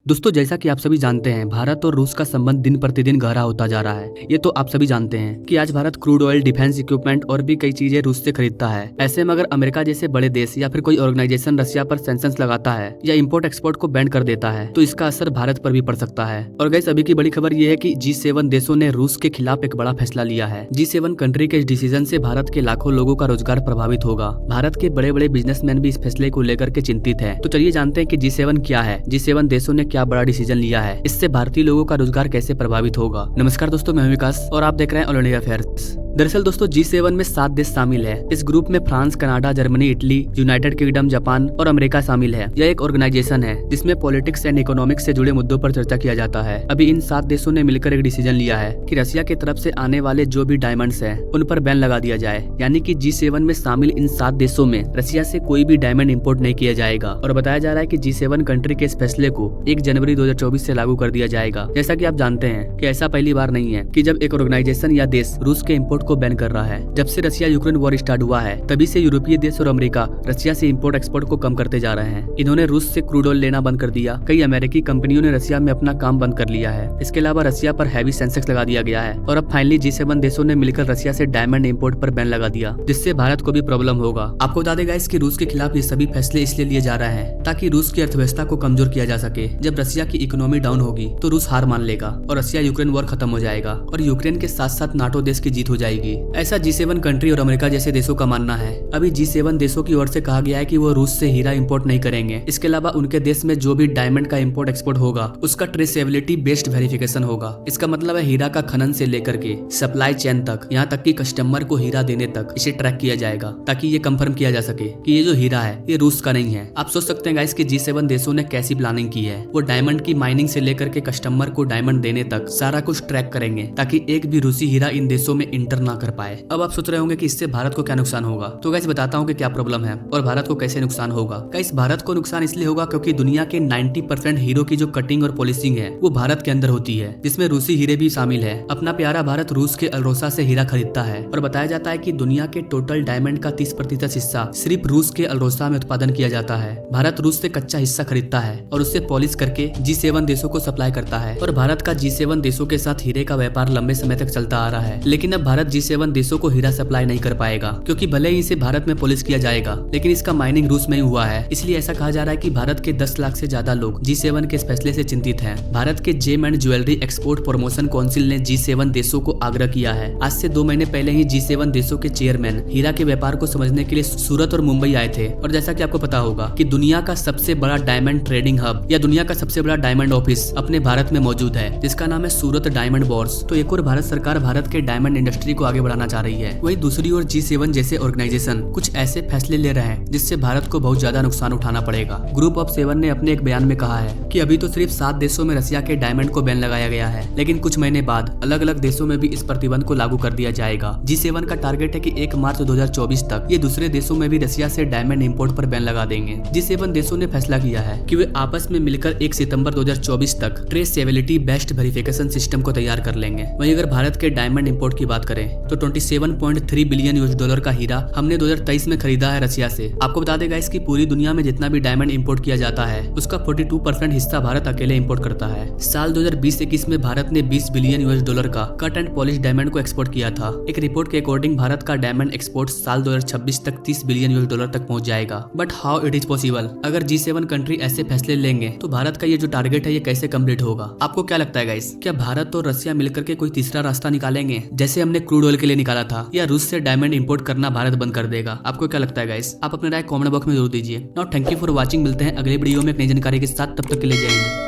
दोस्तों जैसा कि आप सभी जानते हैं भारत और रूस का संबंध दिन प्रतिदिन गहरा होता जा रहा है। ये तो आप सभी जानते हैं कि आज Bharat crude oil, defence equipment और भी कई चीजें रूस से खरीदता है। ऐसे में अगर अमेरिका जैसे बड़े देश या फिर कोई ऑर्गेनाइजेशन रसिया पर सैंक्शंस लगाता है या इम्पोर्ट एक्सपोर्ट को बैन कर देता है तो इसका असर भारत पर भी पड़ सकता है। और गाइस अभी की बड़ी खबर ये है कि G7 देशों ने रूस के खिलाफ एक बड़ा फैसला लिया है। G7 कंट्री के इस डिसीजन से भारत के लाखों लोगों का रोजगार प्रभावित होगा। भारत के बड़े बड़े बिजनेसमैन भी इस फैसले को लेकर के चिंतित है। तो चलिए जानते हैं कि G7 क्या है, G7 देशों ने क्या बड़ा डिसीजन लिया है, इससे भारतीय लोगों का रोजगार कैसे प्रभावित होगा। नमस्कार दोस्तों, मैं हूं विकास और आप देख रहे हैं ऑल इंडिया अफेयर्स। दरअसल दोस्तों G7 में 7 देश शामिल है। इस ग्रुप में France, Canada, Germany, Italy, United kingdom, Japan और अमेरिका शामिल है। यह एक ऑर्गेनाइजेशन है जिसमें पॉलिटिक्स एंड इकोनॉमिक्स से जुड़े मुद्दों पर चर्चा किया जाता है। अभी इन 7 देशों ने मिलकर एक डिसीजन लिया है कि रसिया की तरफ से आने वाले जो भी डायमंड्स हैं उन पर बैन लगा दिया जाए। यानी कि G7 में शामिल इन 7 देशों में रसिया से कोई भी डायमंड इम्पोर्ट नहीं किया जाएगा। और बताया जा रहा है कि G7 कंट्री के इस फैसले को 1 जनवरी 2024 से लागू कर दिया जाएगा। जैसा कि आप जानते हैं कि ऐसा पहली बार नहीं है कि जब एक ऑर्गेनाइजेशन या देश रूस के इम्पोर्ट को बैन कर रहा है। जब से रसिया यूक्रेन वॉर स्टार्ट हुआ है तभी से यूरोपीय देश और अमेरिका रसिया से इम्पोर्ट एक्सपोर्ट को कम करते जा रहे हैं। इन्होंने रूस से क्रूड ऑयल लेना बंद कर दिया। कई अमेरिकी कंपनियों ने रसिया में अपना काम बंद कर लिया है। इसके अलावा रसिया पर हैवी सेंसेक्स लगा दिया गया है और अब फाइनली G7 देशों ने मिलकर रसिया से डायमंड इम्पोर्ट पर बैन लगा दिया, जिससे भारत को भी प्रॉब्लम होगा। आपको बता देगा इसकी रूस के खिलाफ ये सभी फैसले इसलिए लिए जा रहे हैं ताकि रूस की अर्थव्यवस्था को कमजोर किया जा सके। जब रसिया की इकोनॉमी डाउन होगी तो रूस हार मान लेगा और रसिया यूक्रेन वॉर खत्म हो जाएगा और यूक्रेन के साथ साथ नाटो देश की जीत हो जाएगी। ऐसा G7 कंट्री और अमेरिका जैसे देशों का मानना है। अभी G7 देशों की ओर से कहा गया है कि वो रूस से हीरा इंपोर्ट नहीं करेंगे। इसके अलावा उनके देश में जो भी डायमंड का इंपोर्ट एक्सपोर्ट होगा उसका ट्रेसेबिलिटी बेस्ड वेरिफिकेशन होगा। इसका मतलब है हीरा का खनन से लेकर के सप्लाई चेन तक, यहाँ तक कि कस्टमर को हीरा देने तक इसे ट्रैक किया जाएगा ताकि ये कंफर्म किया जा सके कि ये जो हीरा है ये रूस का नहीं है। आप सोच सकते हैं गाइस कि G7 देशों ने कैसी प्लानिंग की है। वो डायमंड की माइनिंग से लेकर के कस्टमर को डायमंड देने तक सारा कुछ ट्रैक करेंगे ताकि एक भी रूसी हीरा इन देशों में इंटर ना कर पाए। अब आप सोच रहे होंगे कि इससे भारत को क्या नुकसान होगा। तो गाइस बताता हूँ कि क्या प्रॉब्लम है और भारत को कैसे नुकसान होगा। गाइस भारत को नुकसान इसलिए होगा क्योंकि दुनिया के 90% हीरो की जो कटिंग और पॉलिशिंग है वो भारत के अंदर होती है, जिसमें रूसी हीरे भी शामिल है। अपना प्यारा भारत रूस के अल्रोसा से हीरा खरीदता है और बताया जाता है कि दुनिया के टोटल डायमंड का 30% हिस्सा सिर्फ रूस के अल्रोसा में उत्पादन किया जाता है। भारत रूस से कच्चा हिस्सा खरीदता है और उससे पॉलिश करके G7 देशों को सप्लाई करता है। और भारत का G7 देशों के साथ हीरे का व्यापार लंबे समय तक चलता आ रहा है। लेकिन अब भारत G7 देशों को हीरा सप्लाई नहीं कर पाएगा क्योंकि भले ही इसे भारत में पॉलिश किया जाएगा लेकिन इसका माइनिंग रूस में ही हुआ है। इसलिए ऐसा कहा जा रहा है कि भारत के 10 लाख से ज्यादा लोग G7 के इस फैसले से चिंतित हैं। भारत के gem and jewellery export promotion council ने G7 देशों को आग्रह किया है। आज से 2 महीने पहले ही G7 देशों के चेयरमैन हीरा के व्यापार को समझने के लिए सूरत और मुंबई आए थे। और जैसा कि आपको पता होगा कि दुनिया का सबसे बड़ा डायमंड ट्रेडिंग हब या दुनिया का सबसे बड़ा डायमंड ऑफिस अपने भारत में मौजूद है, जिसका नाम है सूरत डायमंड बोर्स। तो एक और भारत सरकार भारत के डायमंड इंडस्ट्री को आगे बढ़ाना चाह रही है। वही दूसरी ओर G7 जैसे ऑर्गेनाइजेशन कुछ ऐसे फैसले ले रहे हैं जिससे भारत को बहुत ज्यादा नुकसान उठाना पड़ेगा। ग्रुप ऑफ 7 ने अपने एक बयान में कहा है कि अभी तो सिर्फ 7 देशों में रसिया के डायमंड को बैन लगाया गया है, लेकिन कुछ महीने बाद अलग अलग देशों में भी इस प्रतिबंध को लागू कर दिया जाएगा। G7 का टारगेट है कि 1 मार्च 2024 तक ये दूसरे देशों में भी रसिया से डायमंड इंपोर्ट पर बैन लगा देंगे। G7 देशों ने फैसला किया है कि वे आपस में मिलकर 1 सितंबर 2024 तक ट्रेसेबिलिटी बेस्ड वेरिफिकेशन सिस्टम को तैयार कर लेंगे। वहीं अगर भारत के डायमंड इंपोर्ट की बात करें तो 27.3 बिलियन US$ का हीरा हमने 2023 में खरीदा है रसिया से। आपको बता देगा इसकी पूरी दुनिया में जितना भी डायमंड इंपोर्ट किया जाता है उसका 42% हिस्सा भारत अकेले इंपोर्ट करता है। साल 2020-21 में भारत ने 20 बिलियन US$ का कट एंड पॉलिश डायमंड को एक्सपोर्ट किया था। एक रिपोर्ट के अकॉर्डिंग भारत का डायमंड एक्सपोर्ट साल 2026 तक 30 बिलियन US$ तक पहुंच जाएगा। But how it is possible? अगर G7 कंट्री ऐसे फैसले लेंगे तो भारत का ये जो टारगेट है ये कैसे कम्प्लीट होगा? आपको क्या लगता है गाइस? क्या भारत और रसिया मिलकर के कोई तीसरा रास्ता निकालेंगे जैसे हमने क्रूड ऑयल के लिए निकाला था, या रूस से डायमंड इंपोर्ट करना भारत बंद कर देगा? आपको क्या लगता है गाइस? आप अपने राय कमेंट बॉक्स में जरूर दीजिए। Now thank you for watching. मिलते हैं अगले वीडियो में एक नई जानकारी के साथ, तब तक के लिए जय हिंद।